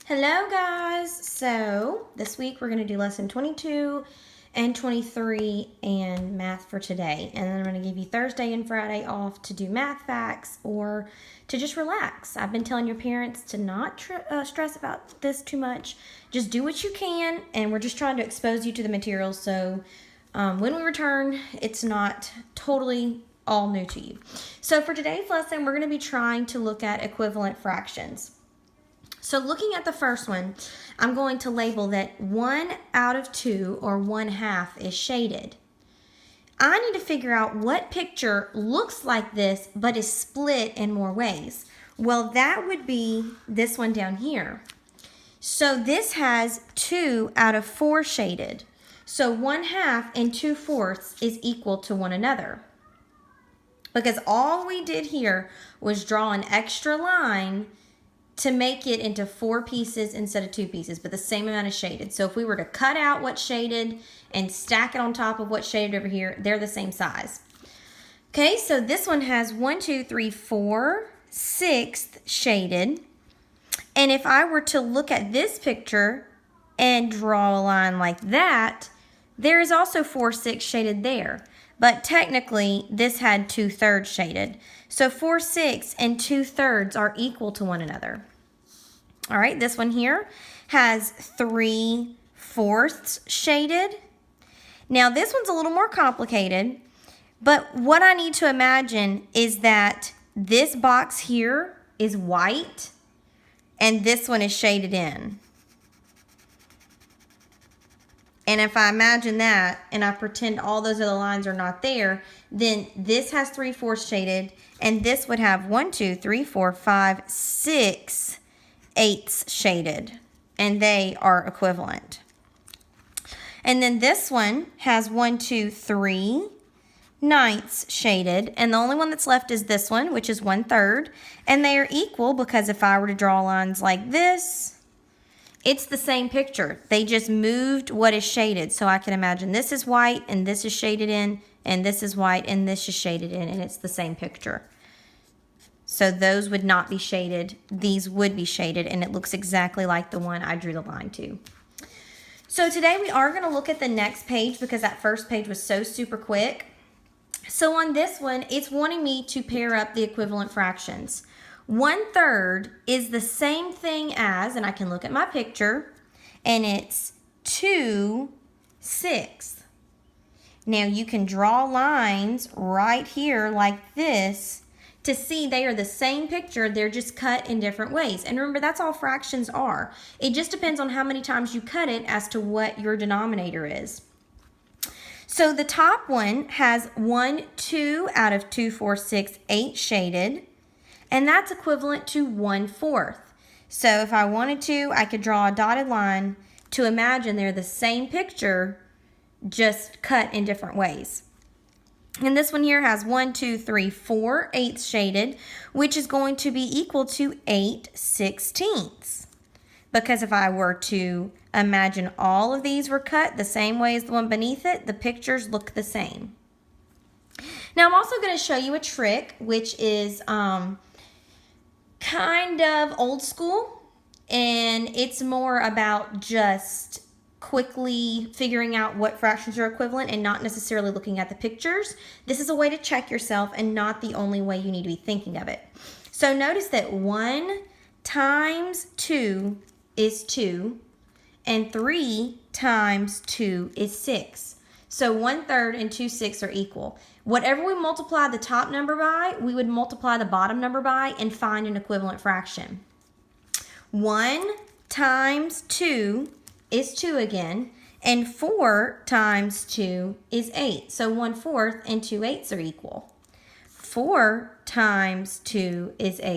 Hello guys! So this week we're going to do lesson 22 and 23 and math for today. And then I'm going to give you Thursday and Friday off to do math facts or to just relax. I've been telling your parents to not stress about this too much. Just do what you can, and we're just trying to expose you to the materials so when we return it's not totally all new to you. So for today's lesson we're going to be trying to look at equivalent fractions. So looking at the first one, I'm going to label that 1 out of 2 or 1/2 is shaded. I need to figure out what picture looks like this but is split in more ways. Well, that would be this one down here. So this has 2 out of 4 shaded. So 1/2 and 2/4 is equal to one another. Because all we did here was draw an extra line to make it into 4 pieces instead of 2 pieces, but the same amount of shaded. So if we were to cut out what's shaded and stack it on top of what's shaded over here, they're the same size. Okay, so this one has 1, 2, 3, 4, 6 shaded. And if I were to look at this picture and draw a line like that, there is also 4, 6 shaded there. But technically, this had 2/3 shaded. So 4, 6 and 2/3 are equal to one another. All right, this one here has 3/4 shaded. Now this one's a little more complicated, but what I need to imagine is that this box here is white and this one is shaded in. And if I imagine that and I pretend all those other lines are not there, then this has 3/4 shaded and this would have 1, 2, 3, 4, 5, 6 eighths shaded, and they are equivalent. And then this one has 1, 2, 3 ninths shaded, and the only one that's left is this one, which is 1/3, and they are equal because if I were to draw lines like this, it's the same picture. They just moved what is shaded. So I can imagine this is white and this is shaded in, and this is white and this is shaded in, and it's the same picture. So those would not be shaded. These would be shaded, and it looks exactly like the one I drew the line to. So today we are going to look at the next page because that first page was so super quick. So on this one, it's wanting me to pair up the equivalent fractions. 1/3 is the same thing as, and I can look at my picture, and it's 2/6. Now you can draw lines right here like this to see they are the same picture, they're just cut in different ways. And remember, that's all fractions are. It just depends on how many times you cut it as to what your denominator is. So the top one has 1, 2 out of 2, 4, 6, 8 shaded. And that's equivalent to 1/4. So if I wanted to, I could draw a dotted line to imagine they're the same picture, just cut in different ways. And this one here has 1, 2, 3, 4 eighths shaded, which is going to be equal to 8/16. Because if I were to imagine all of these were cut the same way as the one beneath it, the pictures look the same. Now I'm also going to show you a trick, which is kind of old school, and it's more about just quickly figuring out what fractions are equivalent and not necessarily looking at the pictures. This is a way to check yourself and not the only way you need to be thinking of it. So notice that 1 times 2 is 2, and 3 times 2 is 6. So 1/3 and 2/6 are equal. Whatever we multiply the top number by, we would multiply the bottom number by and find an equivalent fraction. 1 times 2 is 2 again, and 4 times 2 is 8. So 1/4 and 2/8 are equal. 4 times 2 is 8.